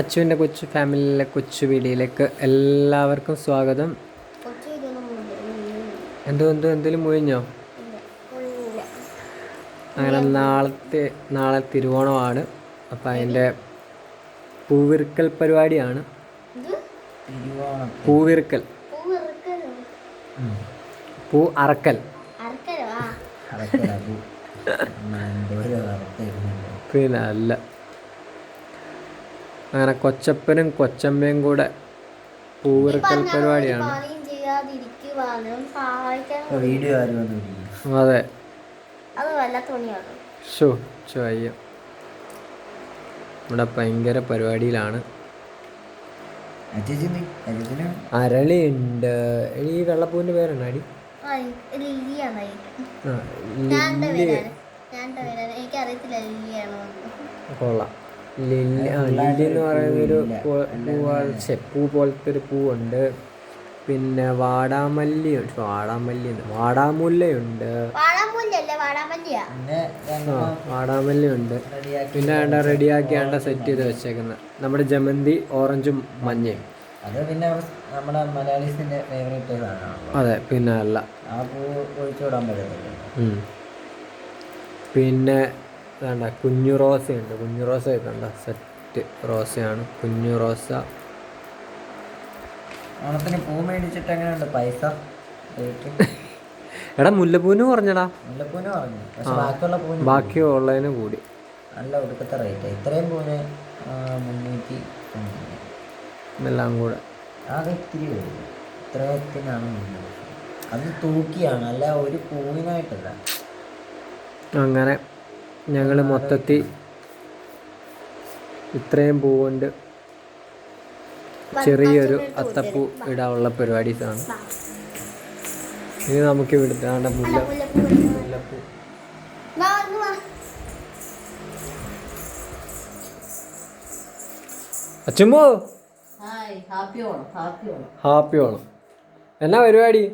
അച്ചുവിൻ്റെ കൊച്ചു ഫാമിലിയിലെ കൊച്ചു വീഡിയോയിലേക്ക് എല്ലാവർക്കും സ്വാഗതം. എന്തെങ്കിലും മുഴിഞ്ഞോ? അങ്ങനെ നാളെ തിരുവോണമാണ്. അപ്പം അതിൻ്റെ പൂവിറുക്കൽ പരിപാടിയാണ്. പൂവിറുക്കൽ, പൂ അറക്കൽ. പിന്നെ അല്ല, അങ്ങനെ കൊച്ചപ്പനും കൊച്ചമ്മയും കൂടെ പൂവിറുക്കൽ പരിപാടിയാണ്. അതെ, അയ്യോ, ഇവിടെ ഭയങ്കര പരിപാടിയിലാണ്. അരളിയുണ്ട്. ഈ വെള്ളപ്പൂവിൻ്റെ പേരാണ് അടി. കൊള്ളാം. ലില്ലി എന്ന് പറയുന്നൊരു പൂ പോലത്തെ ഒരു പൂവുണ്ട്. പിന്നെ വാടാമുല്ലയുണ്ട്. വാടാമല്ലിയുണ്ട്. പിന്നെ റെഡിയാക്കി സെറ്റ് ചെയ്ത് വെച്ചേക്കുന്നത് നമ്മുടെ ജമന്തി ഓറഞ്ചും മഞ്ഞയും. അത് പിന്നെ നമ്മുടെ മലയാളീസിന്റെ ഫേവറേറ്റ് ആണ്. അതെ, പിന്നെ അല്ല, ആ പൂ ഒഴിച്ചുവിടാൻ പറ്റത്തില്ല. പിന്നെ വേണ്ട, കുഞ്ഞു റോസയുണ്ട്. കുഞ്ഞു റോസ കണ്ട സെറ്റ് റോസയാണ്. കുഞ്ഞു റോസ. ഓണത്തിന് പൂ മേടിച്ചിട്ട് എങ്ങനെയുണ്ട് പൈസ? എടാ, മുല്ലപ്പൂവിന് കുറഞ്ഞടാ. മുല്ലപ്പൂവിന് പറഞ്ഞു, പക്ഷെ ബാക്കിയുള്ളതിന് കൂടി. നല്ല ഒടുക്കത്തെ റേറ്റ്. ഇത്രയും പൂവിന് 300 എല്ലാം കൂടെ ആകെ ഇത്തിരി വരും. ഇത്രത്തിനാണ് 300. അത് തൂക്കിയാണ്, അല്ല ഒരു പൂവിനായിട്ടല്ല. അങ്ങനെ ഞങ്ങൾ മൊത്തത്തിൽ ഇത്രയും പൂ കൊണ്ട് ചെറിയൊരു അത്തപ്പൂ ഇടാനുള്ള പരിപാടീസാണ്. ഇനി നമുക്ക് ഇവിടുത്തെ മുല്ലപ്പൂ. അച്ചുമ്മോ, ഹാപ്പി ഓണം. എന്നാ പരിപാടി?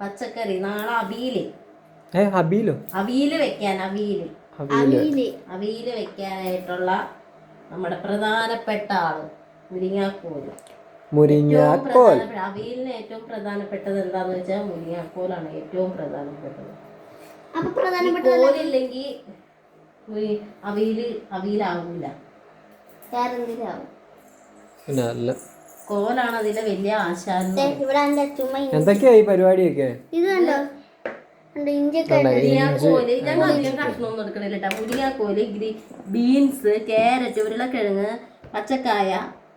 പച്ചക്കറി നാളെ അവിയല് വെക്കാനായിട്ടുള്ള നമ്മുടെ പ്രധാനപ്പെട്ട ആള് മുരിങ്ങാക്കോൽ. അവിയലിന് ഏറ്റവും പ്രധാനപ്പെട്ടത് എന്താന്ന് വെച്ചാൽ മുരിങ്ങാക്കോലാണ് ഏറ്റവും പ്രധാനപ്പെട്ടത്. കോലില്ലെങ്കിൽ അവിയലാവൂല. കോലാണ് അതിന്റെ വലിയ ആശാനം. എന്തൊക്കെയായി പരിപാടിയൊക്കെ? മുരിങ്ങാക്കോല് ഞങ്ങൾ അധികം കഷ്ണമൊന്നും എടുക്കണില്ല. മുരിങ്ങാക്കോല്, ബീൻസ്, ക്യാരറ്റ്, ഉരുളക്കിഴങ്ങ്, പച്ചക്കായ,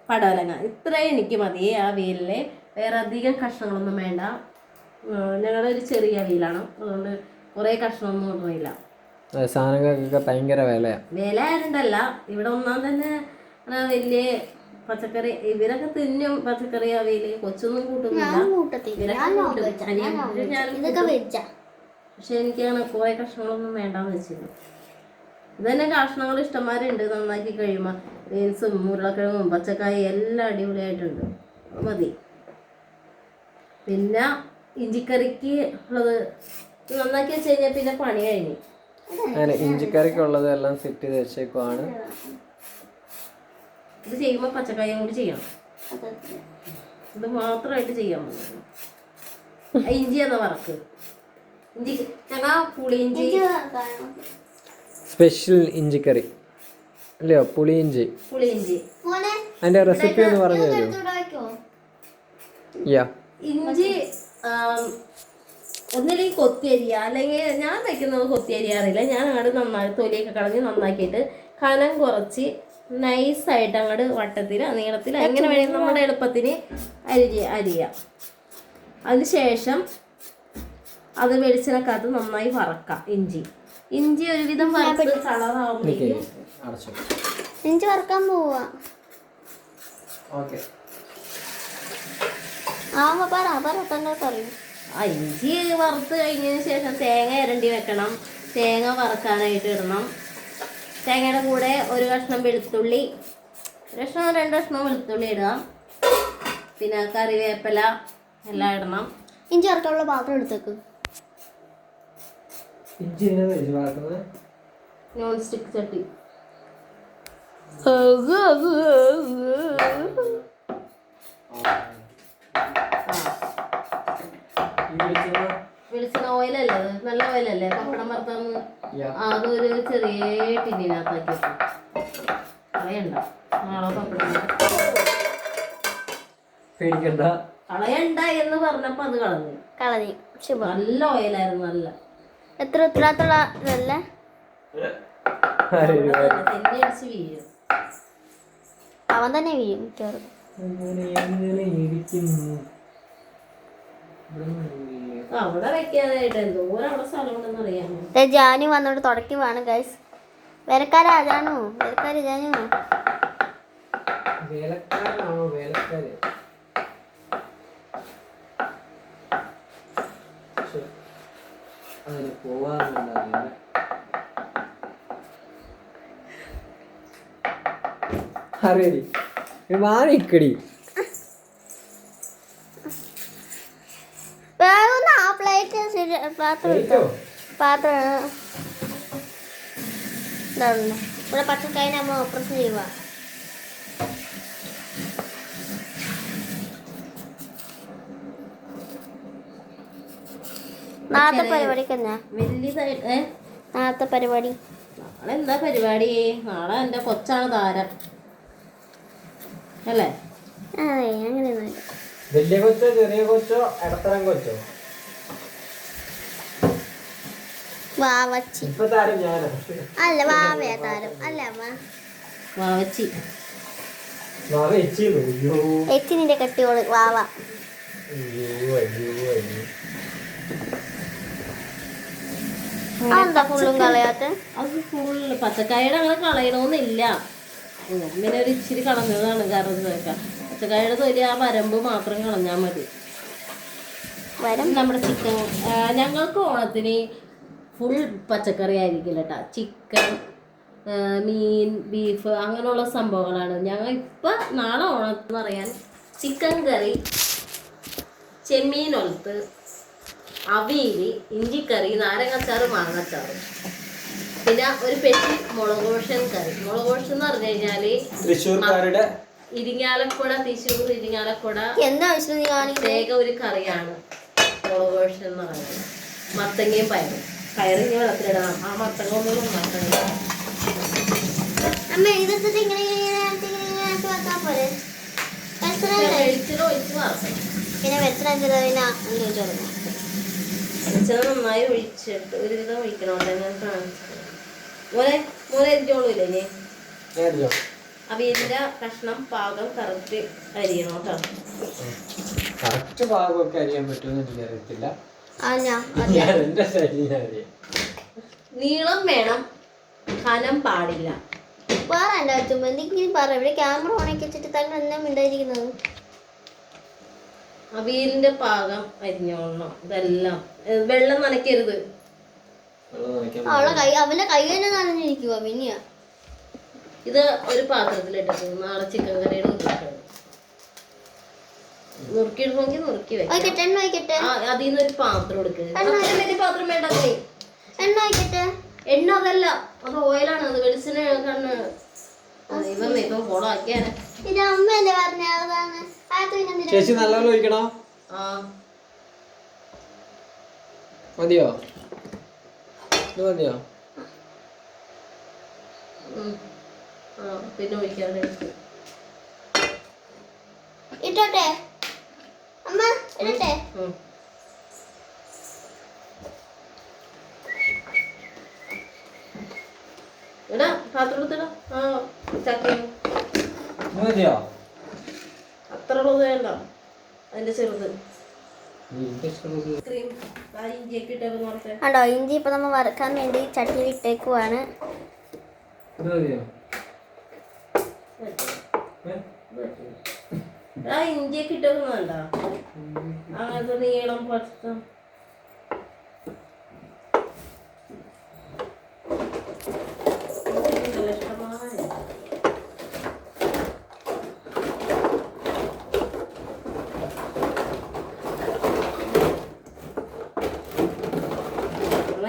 പടവലങ്ങ, ഇത്രയും എനിക്ക് മതി ആ അവിയലിന്. വേറെ അധികം കഷ്ണങ്ങളൊന്നും വേണ്ട. ഞങ്ങളൊരു ചെറിയ അവിയലാണ്, അതുകൊണ്ട് കുറേ കഷ്ണമൊന്നും ഇടുന്നില്ല. സാധനങ്ങൾക്കൊക്കെ ഭയങ്കര വില ആയിരുന്നല്ല. ഇവിടെ ഒന്നാം തന്നെ വലിയ പച്ചക്കറി ഇവരൊക്കെ തിന്നും. പച്ചക്കറി അവിയല് കൊച്ചൊന്നും കൂട്ടുന്നില്ല. പക്ഷെ എനിക്കാണ് കുറെ കഷ്ണങ്ങളൊന്നും വേണ്ടാന്ന് വെച്ചിരുന്നു. ഇത് തന്നെ കഷ്ണങ്ങൾ ഇഷ്ടംമാരുണ്ട്. നന്നാക്കി കഴിയുമ്പോൾ ബീൻസും ഉരുളക്കിഴങ്ങും പച്ചക്കായും എല്ലാം അടിപൊളിയായിട്ടുണ്ട്. മതി. പിന്നെ ഇഞ്ചിക്കറിക്ക് ഉള്ളത് നന്നാക്കി വെച്ച് കഴിഞ്ഞാൽ പിന്നെ പണി കഴിഞ്ഞു. ഇഞ്ചിക്കറിക്കുള്ളത് എല്ലാം സെറ്റ് ചെയ്ത് വെച്ചേക്കുവാണ്. ഇത് ചെയ്യുമ്പോൾ പച്ചക്കായും കൂടി ചെയ്യണം. ഇത് മാത്രമായിട്ട് ചെയ്യാൻ പറ്റും. ഇഞ്ചി എന്നാ വറക്ക്. ഇഞ്ചി ഞങ്ങൾ പുളിയിഞ്ചി സ്പെഷ്യൽ ഇഞ്ചിക്കറി അല്ലയോ? പുളിയിഞ്ചി. അതിന്റെ റെസിപ്പി ഒന്ന് പറഞ്ഞു തരുമോ? ഇഞ്ചി ഒന്നില്ലെങ്കിൽ കൊത്തിയരിയ, അല്ലെങ്കിൽ ഞാൻ വയ്ക്കുന്നത് കൊത്തിയരിയാറില്ല. ഞാൻ അങ്ങോട്ട് നന്നായി തൊലിയൊക്കെ കളഞ്ഞ് നന്നാക്കിയിട്ട് കനം കുറച്ച് നൈസായിട്ട് അങ്ങോട്ട് വട്ടത്തിൽ നീളത്തിൽ എങ്ങനെ വേണമെങ്കിൽ നമ്മുടെ എളുപ്പത്തിന് അരിയാം. അതിനുശേഷം അത് വെളിച്ചെണ്ണക്കകത്ത് നന്നായി വറക്കാം. ഇഞ്ചി ഒരുവിധം വറുത്ത് കളറാവുമ്പോഴേക്കും ഇഞ്ചി വറക്കാൻ പോവാ. ഇഞ്ചി വറുത്ത് കഴിഞ്ഞതിന് ശേഷം തേങ്ങ ഇരണ്ടി വെക്കണം. തേങ്ങ വറക്കാനായിട്ട് ഇടണം. തേങ്ങയുടെ കൂടെ ഒരു കഷ്ണം വെളുത്തുള്ളി, രണ്ട് കഷ്ണം വെളുത്തുള്ളി ഇടാം. പിന്നെ കറിവേപ്പില എല്ലാം ഇടണം. ഇഞ്ചി വറുക്കാനുള്ള പാത്രം എടുത്തേക്ക്. ഇഞ്ചി നോൺ സ്റ്റിക്ക് ചട്ടി. വെളിച്ചെണ്ണ ഓയിലല്ലേ അത്? നല്ല ഓയിലല്ലേ പപ്പടം വറുത്താന്ന്? അതൊരു ചെറിയ ടിന്നിനകത്താക്കി കളയണ്ട. നാളെ പപ്പടം പേടിക്കണ്ട. കളയണ്ട എന്ന് പറഞ്ഞപ്പോ അത് കളഞ്ഞു. നല്ല ഓയിലായിരുന്നു. നല്ല എത്ര ഉത്തരവാദിത്തമുള്ള ഇതല്ലേ? തെന്നി അടിച്ച് വീഴും. അവൻ തന്നെ വീഴും മിക്കവാറും. അവിടെ വെക്കാനായിട്ട് എന്തോരം അവിടെ സ്ഥലം ഉണ്ടെന്ന് അറിയാമോ? ജാനു വന്നോണ്ട് തുടക്കുവാണ് ഗൈസ്. വേലക്കാരാ ജാനു? വേലക്കാരി ജാനു? വേലക്കാരനാണോ? വേലക്കാര് അതിന് പോവാറുണ്ടാവില്ല. അറിയടി മാറിക്കടി. വേഗം ആ പ്ലേറ്റ് പാത്രം ഇതാണല്ലോ. ഇവിടെ പച്ചക്കായ നമ്മൾ ഓപ്പറേഷൻ ചെയ്യുക. നാളത്തെ പരിപാടിക്ക് എന്നാ? വലിയതായിട്ട് നാളത്തെ പരിപാടി നാളെ എന്താ പരിപാടി? നാളെ എൻ്റെ കൊച്ചാണ് താരം അല്ലേ? അങ്ങനെയൊന്നുമില്ല. വലിയ കൊച്ചോ ചെറിയ കൊച്ചോ ഇടത്തരം കൊച്ചോ? വാവച്ചി. ഇപ്പൊ താരം ഞാനോ? അല്ല വാവയാ താരം. അല്ല അമ്മ വാവച്ചി. എച്ചിനിന്റെ കെട്ടിയോള് വാവ. അതെന്താ ഫുള്ളും കളയാത്ത? അത് ഫുള്ള് പച്ചക്കായുടെ അങ്ങനെ കളയണമെന്നില്ല. ഇങ്ങനെ ഒരു ഇച്ചിരി കളഞ്ഞതാണ്. കാരണം പച്ചക്കായുടെ തൊലി ആ വരമ്പ് മാത്രം കളഞ്ഞാൽ മതി. നമ്മുടെ ചിക്കൻ ഞങ്ങൾക്ക് ഓണത്തിന് ഫുൾ പച്ചക്കറി ആയിരിക്കില്ല കേട്ടോ. ചിക്കൻ, മീൻ, ബീഫ് അങ്ങനെയുള്ള സംഭവങ്ങളാണ്. ഞങ്ങൾ ഇപ്പം നാളെ ഓണത്തിന് പറയാൻ ചിക്കൻ കറി, ചെമ്മീൻ ഒലത്ത്, അവിയൽ, ഇഞ്ചിക്കറി, നാരങ്ങച്ചാറ്, മാങ്ങച്ചാറ്, പിന്നെ ഒരു പെട്ടി മുളകോഷൻ കറി. മുളകോഷൻ എന്ന് പറഞ്ഞു കഴിഞ്ഞാല് തൃശ്ശൂർക്കാരുടെ ഇരിങ്ങാലക്കുട, തൃശ്ശൂർ ഇരിങ്ങാലക്കുട എന്താ ആവശ്യം നീ പ്രത്യേക ഒരു കറിയാണ് മുളകോഷൻ എന്ന് പറയുന്നത്. മത്തങ്ങയും പയറും. പയറിഞ്ഞ് വെള്ളത്തിലിടണം. ആ മത്തങ്ങ ഒന്നും മത്തങ്ങ അമ്മ ഇതൊക്കെ ഇങ്ങനെ വെക്കാൻ പോലെ വെളിച്ചെണ്ണ ഒഴിച്ച് വറക്കണം. പിന്നെ വെളിച്ചെണ്ണ ചോദിച്ചു വെളിച്ചെണ്ണ നന്നായി ഒഴിച്ചിട്ട് ഒരുവിധം ഒഴിക്കണം. മോനെ മോനെ അരിഞ്ഞോളൂല്ലേ ഇനി? അവിയലിന്റെ കഷ്ണം പാകം കറക്റ്റ് അരിയണം കേട്ടോ. കറക്റ്റ് ഭാഗമൊക്കെ അറിയാൻ പറ്റുമെന്ന് എനിക്കറിയത്തില്ല. നീളം വേണം, കനം പാടില്ല. വേറെ എൻ്റെ അച്ഛമ്മ എന്തെങ്കിലും പറ. ഇവിടെ ക്യാമറ ഓണാക്കി വെച്ചിട്ട് തന്നെ എന്നാ മിണ്ടായിരിക്കുന്നത്? അവിയലിന്റെ പാകം അരിഞ്ഞോളണം. ഇതെല്ലാം വെള്ളം നനയ്ക്കരുത്. അവന്റെ കൈ തന്നെ നനഞ്ഞിരിക്കുക. പിന്നെയാ ഇത് ഒരു പാത്രത്തിലിട്ടിട്ട് നാളെ ചിക്കൻ കറിയുടെ നുറുക്കിയിടണമെങ്കിൽ നുറുക്കി വെക്കാം. അതിൽ നിന്ന് ഒരു പാത്രം എടുക്കുക. വലിയ പാത്രം വേണ്ട. എണ്ണ വയ്ക്കട്ടെ. എണ്ണ അതല്ല, അത് ഓയിലാണ്. അത് വെളിച്ചെണ്ണ കണ്ണ് ഇപ്പം ഫോളാക്കിയാനെ. ഇത് അമ്മയല്ലേ പറഞ്ഞ ചേച്ചി നല്ലപോലെ ഒഴിക്കണോ? മതിയോ? ഇത് മതിയോ? പിന്നെ ഒഴിക്കാതെ ഇട്ടോട്ടെ അമ്മ, ഇടട്ടെ. എടാ പാത്രം എടുത്തിടാ. മതിയോ? അത്ര ഉള്ളത് വേണ്ട, അതിന്റെ ചെറുത്. കണ്ടോ, ഇഞ്ചി ഇപ്പൊ നമ്മൾ വറുക്കാൻ വേണ്ടി ചട്ടിയിൽ ഇട്ടേക്കുവാണ്. ഇഞ്ചിയൊക്കെ ഇട്ടേക്കുന്നണ്ട അങ്ങനത്തെ നീളം പച്ച.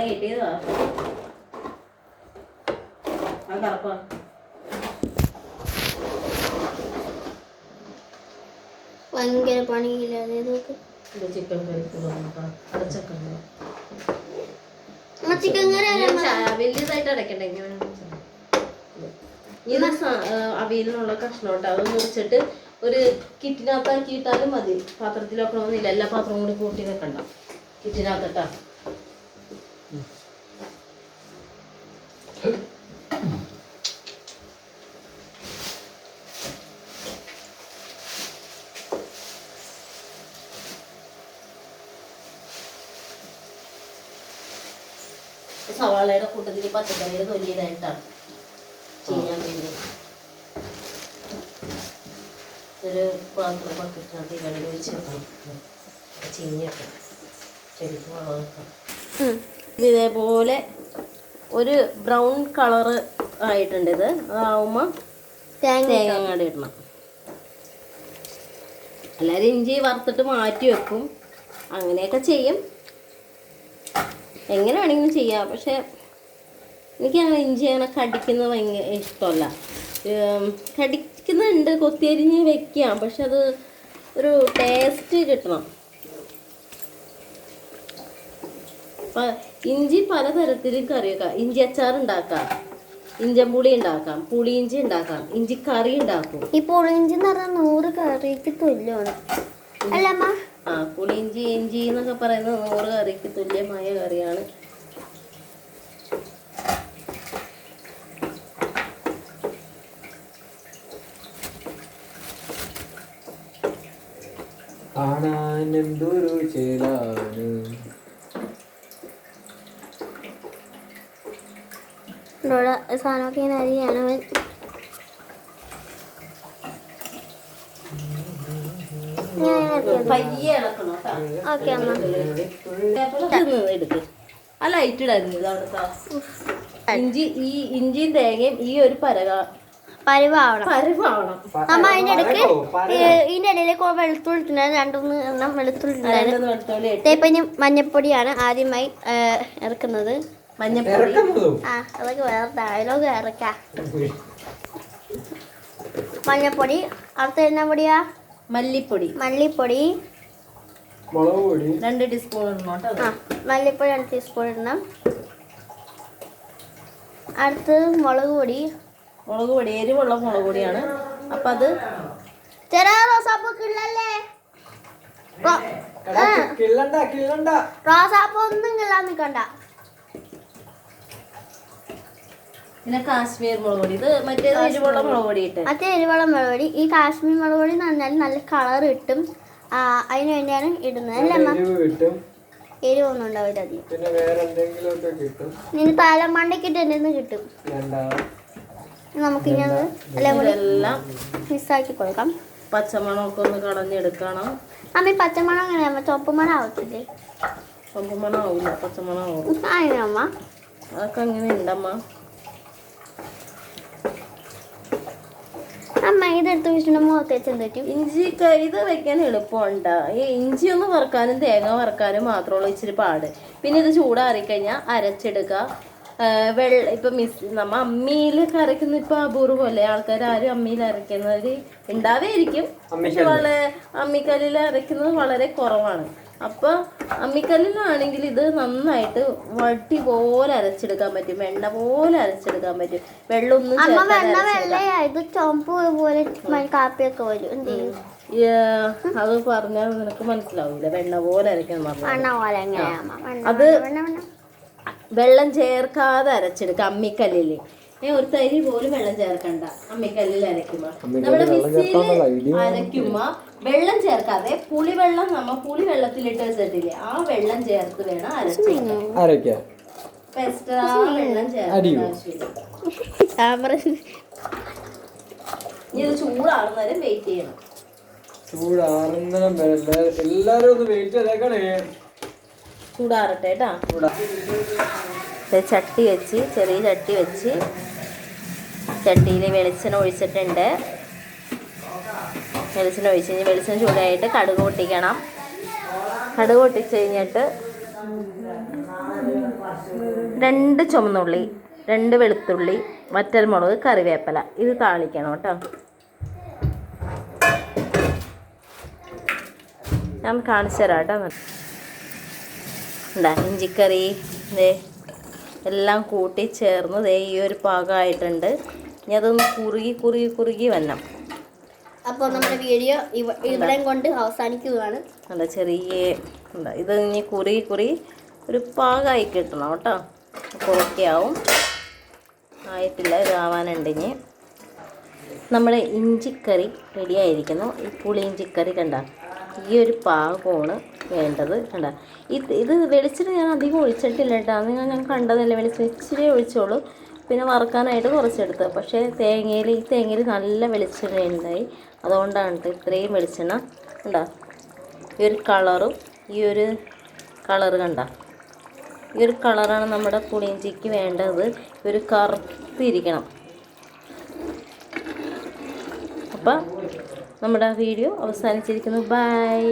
കിട്ടിയതാ ആ കറപ്പ ഭയങ്കര പണിയില്ലാതെ ഇതൊക്കെ ചിക്കൻ കറി അടച്ചൊക്കെ ചിക്കൻ കറി വലിയതായിട്ട് അടയ്ക്കണ്ടേ ഇങ്ങനെ ഇത് അവിയലിനുള്ള കഷ്ണോട്ട് അത് മുറിച്ചിട്ട് ഒരു കിറ്റിനകത്താക്കിയിട്ടാലും മതി. പാത്രത്തിലൊക്കെ ഒന്നുമില്ല, എല്ലാ പാത്രവും കൂടി കൂട്ടി വെക്കണ്ട, കിറ്റിനകത്തിട്ടാ. സവാളയുടെ കൂട്ടത്തിൽ പച്ചക്കറിയുടെ തൊലിയിലായിട്ടാണ് ചെയ്യാൻ വേണ്ടി ഒരു ബക്കറ്റിനകത്ത് വെള്ളം ഒഴിച്ച് വെക്കണം. ചീഞ്ഞൊക്കെ ശരിക്കും വളം വെക്കണം. ഇതേപോലെ ഒരു ബ്രൗൺ കളറ് ആയിട്ടുണ്ട്. ഇത് അതാവുമ്പോൾ തേങ്ങ അങ്ങോട്ട് ഇടണം. എല്ലാവരും ഇഞ്ചി വറുത്തിട്ട് മാറ്റി വെക്കും, അങ്ങനെയൊക്കെ ചെയ്യും. എങ്ങനെ വേണമെങ്കിലും ചെയ്യാം. പക്ഷെ എനിക്ക് അങ്ങനെ ഇഞ്ചി അങ്ങനെ കടിക്കുന്നത് ഭയങ്കര ഇഷ്ടമല്ല. കടിക്കുന്നുണ്ട്, കൊത്തിയരിഞ്ഞ് വെക്കാം, പക്ഷെ അത് ഒരു ടേസ്റ്റ് കിട്ടണം. ഇഞ്ചി പലതരത്തിലും കറി വെക്കാം. ഇഞ്ചി അച്ചാർ ഉണ്ടാക്കാം, ഇഞ്ചമ്പുളി ഉണ്ടാക്കാം, പുളിയിഞ്ചി ഉണ്ടാക്കാം, ഇഞ്ചി കറി ഉണ്ടാക്കും. ഈ പുളിയിഞ്ചി എന്ന് പറഞ്ഞാൽ 100 കറിക്ക് തുല്യമാണ് അല്ലമ്മ? ആ, പുളിയിഞ്ചി ഇഞ്ചി എന്നൊക്കെ പറയുന്നത് 100 കറിക്ക് തുല്യമായ കറിയാണ്. കാണാനെന്തൊരു ചേലാണ്. സാധനമൊക്കെ ഇങ്ങനെ അരിയാണ് അവൻ. പയ്യെ ഇളക്കണം കേട്ടോ. ഓക്കെ അമ്മ. എടുക്ക്. ആ ലൈറ്റ് ഇടായിരുന്നു ഇത് അവിടുത്തെ. ഇഞ്ചിയും തേങ്ങയും ഈ ഒരു പരിവാവണം. അമ്മ അതിന്റെ ഇടയ്ക്ക് ഇതിന്റെ ഇടയിലേക്ക് വെളുത്തുള്ളിട്ടുണ്ടായിരുന്നു, 2-3 വെളുത്തുള്ളിട്ടുണ്ടായിരുന്നു. ഇപ്പൊ ഇനി മഞ്ഞപ്പൊടിയാണ് ആദ്യമായി ഇറക്കുന്നത്. മഞ്ഞപ്പൊടി. ആ, അതൊക്കെ വേറെ ഡയലോഗ് ഇറക്കാം. മഞ്ഞപ്പൊടി. അടുത്ത എന്നാ പൊടിയാ? മല്ലിപ്പൊടി. 2 ടീസ്പൂൺ ഇടണം കേട്ടോ. ആ, മല്ലിപ്പൊടി 2 ടീസ്പൂൺ ഇടണം. അടുത്തത് മുളക് പൊടി. എരിവുള്ള മുളക് പൊടിയാണ്. അപ്പൊ അത് ചെറിയ റോസാപ്പൂക്കില്ലല്ലേ? റോസാപ്പൂ ഒന്നും കിള്ളാൻ നിക്കണ്ട. പിന്നെ കാശ്മീർ മുളക് പൊടി. ഇത് മറ്റേത് എരിവുള്ള മുളക് പൊടി ഇട്ട്. മറ്റേ എരിവുള്ള മുളക് പൊടി. ഈ കാശ്മീർ മുളക് പൊടി എന്ന് പറഞ്ഞാൽ നല്ല കളർ കിട്ടും, അതിന് വേണ്ടിയാണ് ഇടുന്നത് അല്ലേ അമ്മ? എരിവൊന്നും ഉണ്ടാവില്ല അധികം. നിന്റെ തലമണ്ടയ്ക്കിട്ട് എന്തെന്ന് കിട്ടും. നമുക്കിനി അത് എല്ലാം മിക്സാക്കി കൊടുക്കാം. പച്ചമണമൊക്കെ ഒന്ന് കളഞ്ഞെടുക്കണം. അമ്മ ഈ പച്ചമണം എങ്ങനെയാ? ചുവപ്പ് മണം ആവത്തില്ലേ? ചുവപ്പ് മണം ആവില്ല, പച്ചമണം ആവും. അങ്ങനെ അമ്മ? അതൊക്കെ അങ്ങനെ ഉണ്ടമ്മ. അമ്മ ഇതെടുത്ത് വെച്ചിട്ട് മുഖത്ത് വെച്ചാൽ പറ്റും. ഇഞ്ചി ഇത് വെക്കാൻ എളുപ്പമുണ്ട്. ഈ ഇഞ്ചി ഒന്ന് വറുക്കാനും തേങ്ങ വറുക്കാനും മാത്രമുള്ള ഇച്ചിരി പാട്. പിന്നെ ഇത് ചൂടാറിക്കഴിഞ്ഞാൽ അരച്ചെടുക്കുക. ഇപ്പം നമ്മ അമ്മിയിലൊക്കെ അരയ്ക്കുന്ന ഇപ്പം അപൂർവമല്ലേ, ആൾക്കാർ ആരും അമ്മിയിൽ അരയ്ക്കുന്നവർ ഉണ്ടാവേയിരിക്കും, പക്ഷെ അമ്മിക്കല്ലിൽ അരയ്ക്കുന്നത് വളരെ കുറവാണ്. അപ്പോൾ അമ്മിക്കല്ലിലാണെങ്കിൽ ഇത് നന്നായിട്ട് വട്ടി പോലെ അരച്ചെടുക്കാൻ പറ്റും, വെണ്ണ പോലെ അരച്ചെടുക്കാൻ പറ്റും. വെള്ളമൊന്നും അത് പറഞ്ഞാൽ നിനക്ക് മനസ്സിലാവില്ല. വെണ്ണ പോലെ അരയ്ക്കണം. അത് വെള്ളം ചേർക്കാതെ അരച്ചെടുക്കാം അമ്മിക്കല്ലിൽ. ഒരു തരി പോലും വെള്ളം ചേർക്കണ്ട അമ്മിക്കല്ലിൽ അരയ്ക്കുമ്പോ. നമ്മുടെ മിക്സിയിൽ അരയ്ക്കുമ്പോ വെള്ളം ചേർക്കാതെ പുളിവെള്ളം പുളിവെള്ളത്തിലിട്ട് വെച്ചിട്ടില്ലേ, ആ വെള്ളം ചേർത്ത് വേണം അരയ്ക്കാൻ. എക്സ്ട്രാ വെള്ളം ചേർക്കേണ്ട ആവശ്യമില്ല. ഇനി ഇത് ചൂടാറുന്നവരെ വെയിറ്റ് ചെയ്യണം. എല്ലാരും ഒന്ന് വെയിറ്റ് ചെയ്തേക്കണേ. ചൂടാറട്ടെ കേട്ടാ. ചട്ടി വെച്ച്, ചെറിയ ചട്ടി വെച്ച്, ചട്ടിയിൽ വെളിച്ചെണ്ണ ഒഴിച്ചിട്ടുണ്ട്. വെളിച്ചെണ്ണ ഒഴിച്ച് കഴിഞ്ഞ് വെളിച്ചെണ്ണ ചൂടായിട്ട് കടുക് പൊട്ടിക്കണം. കടുക് പൊട്ടിച്ച് കഴിഞ്ഞിട്ട് 2 ചുമന്നുള്ളി, 2 വെളുത്തുള്ളി, വറ്റൽമുളക്, കറിവേപ്പില ഇത് താളിക്കണം കേട്ടോ. ഞാൻ കാണിച്ചു തരാം കേട്ടോ. ഇഞ്ചിക്കറി ദേ എല്ലാം കൂട്ടി ചേർന്ന് ദേ ഈ ഒരു പാകമായിട്ടുണ്ട്. ഇനി അതൊന്ന് കുറുകി വരണം. അപ്പോൾ നമ്മുടെ വീഡിയോ ഇവിടെയും കൊണ്ട് അവസാനിക്കുകയാണ്. അല്ല ചെറിയ ഇത് ഇനി കുറുകി ഒരു പാകമായി കിട്ടണം കേട്ടോ. കുറയ്ക്കാവും ആയിട്ടില്ല, ഇതാവാനുണ്ട്. ഇനി നമ്മുടെ ഇഞ്ചിക്കറി റെഡിയായിരിക്കുന്നു. ഈ പുളി ഇഞ്ചിക്കറി കണ്ട ഈ ഒരു പാകമാണ് വേണ്ടത്. കണ്ട ഇത് വെളിച്ചെണ്ണ ഞാൻ അധികം ഒഴിച്ചിട്ടില്ല കേട്ടോ. ഞാൻ കണ്ടതല്ലേ, വെളിച്ചെണ്ണ ഇച്ചിരി ഒഴിച്ചോളൂ. പിന്നെ വറുക്കാനായിട്ട് കുറച്ചെടുത്ത്. പക്ഷേ ഈ തേങ്ങയിൽ നല്ല വെളിച്ചെണ്ണ ഉണ്ടായി. അതുകൊണ്ടാണ് കേട്ടോ ഇത്രയും വെളിച്ചെണ്ണ. കണ്ട ഈ ഒരു കളറും ഈ ഒരു കളറ് കണ്ട ഈ ഒരു കളറാണ് നമ്മുടെ പുളിയിഞ്ചിക്ക് വേണ്ടത്. ഒരു കറുത്തിരിക്കണം. അപ്പം നമ്മുടെ വീഡിയോ അവസാനിച്ചിരിക്കുന്നു. ബൈ.